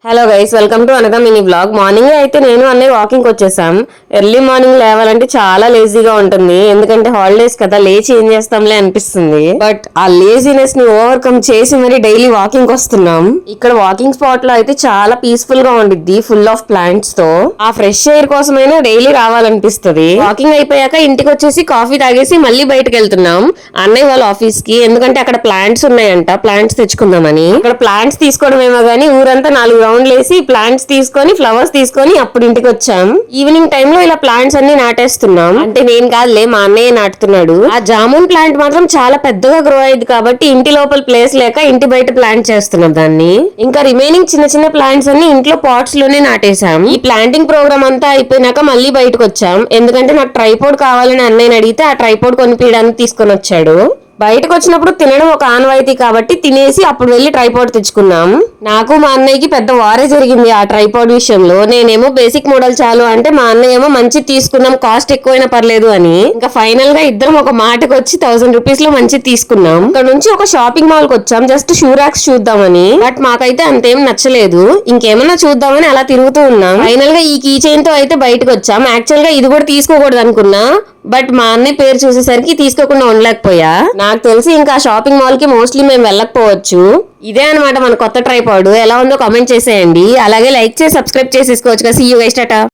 Hello guys, welcome to another mini blog. Morning అయితే నేను అన్నయ్య వాకింగ్ వచ్చేసాం. ఎర్లీ మార్నింగ్ లేవాలంటే చాలా లేజీగా ఉంటుంది, ఎందుకంటే హాలిడేస్ కదా, లేచి ఏం చేస్తాంలే అనిపిస్తుంది. బట్ ఆ లేజీనెస్ ని ఓవర్కమ్ చేసి మరి డైలీ వాకింగ్ వస్తున్నాం. ఇక్కడ వాకింగ్ స్పాట్ లో అయితే చాలా పీస్ఫుల్ గా ఉండిద్ది, ఫుల్ ఆఫ్ ప్లాంట్స్ తో. ఆ ఫ్రెష్ ఎయిర్ కోసమైనా డైలీ రావాలనిపిస్తుంది. వాకింగ్ అయిపోయాక ఇంటికి వచ్చేసి కాఫీ తాగేసి మళ్ళీ బయటకు వెళ్తున్నాం అన్నయ్య వాళ్ళ ఆఫీస్ కి, ఎందుకంటే అక్కడ ప్లాంట్స్ ఉన్నాయంట, ప్లాంట్స్ తెచ్చుకుందామని. ఇక్కడ ప్లాంట్స్ తీసుకోవడమేమో గానీ ఊరంతా 4 రౌండ్లు వేసి ప్లాంట్స్ తీసుకొని ఫ్లవర్స్ తీసుకొని అప్పుడు ఇంటికి వచ్చాం. ఈవినింగ్ టైమ్ లో ఇలా ప్లాంట్స్ అన్ని నాటేస్తున్నాం. అంటే నేను కాదులే, మా అన్నయ్య నాటుతున్నాడు. ఆ జామున్ ప్లాంట్ మాత్రం చాలా పెద్దగా గ్రో అయ్యింది కాబట్టి ఇంటి లోపల ప్లేస్ లేక ఇంటి బయట ప్లాంట్ చేస్తున్నాం దాన్ని. ఇంకా రిమైనింగ్ చిన్న చిన్న ప్లాంట్స్ అన్ని ఇంట్లో పాట్స్ లోనే నాటేశాం. ఈ ప్లాంటింగ్ ప్రోగ్రామ్ అంతా అయిపోయినాక మళ్ళీ బయటకు వచ్చాం, ఎందుకంటే నాకు ట్రైపోడ్ కావాలని అన్నయ్యని అడిగితే ఆ ట్రైపోడ్ కొనిపించడానికి తీసుకొని వచ్చాడు. బయటకు వచ్చినప్పుడు తినడం ఒక ఆనవాయితీ కాబట్టి తినేసి అప్పుడు వెళ్లి ట్రైపాడ్ తెచ్చుకున్నాం. నాకు మా అన్నయ్యకి పెద్ద వారే జరిగింది ఆ ట్రైపాడ్ విషయంలో. నేనేమో బేసిక్ మోడల్ చాలు అంటే మా అన్నయ్య ఏమో మంచి తీసుకున్నాం, కాస్ట్ ఎక్కువైనా పర్లేదు అని. ఇంకా ఫైనల్ గా ఇద్దరం ఒక మాటకు వచ్చి 1000 రూపీస్ లో మంచి తీసుకున్నాం. ఇక్కడ నుంచి ఒక షాపింగ్ మాల్ కి వచ్చాం, జస్ట్ షూ ర్యాక్స్ చూద్దామని. బట్ మాకైతే అంతేం నచ్చలేదు, ఇంకేమన్నా చూద్దామని అలా తిరుగుతూ ఉన్నాం. ఫైనల్ గా ఈ కీ చైన్ తో అయితే బయటకు వచ్చాం. యాక్చువల్ గా ఇది కూడా తీసుకోకూడదు అనుకున్నా, బట్ మా అన్నయ్య పేరు చూసేసరికి తీసుకోకుండా ఉండలేకపోయా. నాకు తెలిసి ఇంకా షాపింగ్ మాల్ కి మోస్ట్లీ మేము వెళ్ళకపోవచ్చు. ఇదే అనమాట మన కొత్త ట్రైపాడ్. ఎలా ఉందో కామెంట్ చేసేయండి, అలాగే లైక్ చేసి సబ్స్క్రైబ్ చేసేసుకోవచ్చు. See you guys, Tata.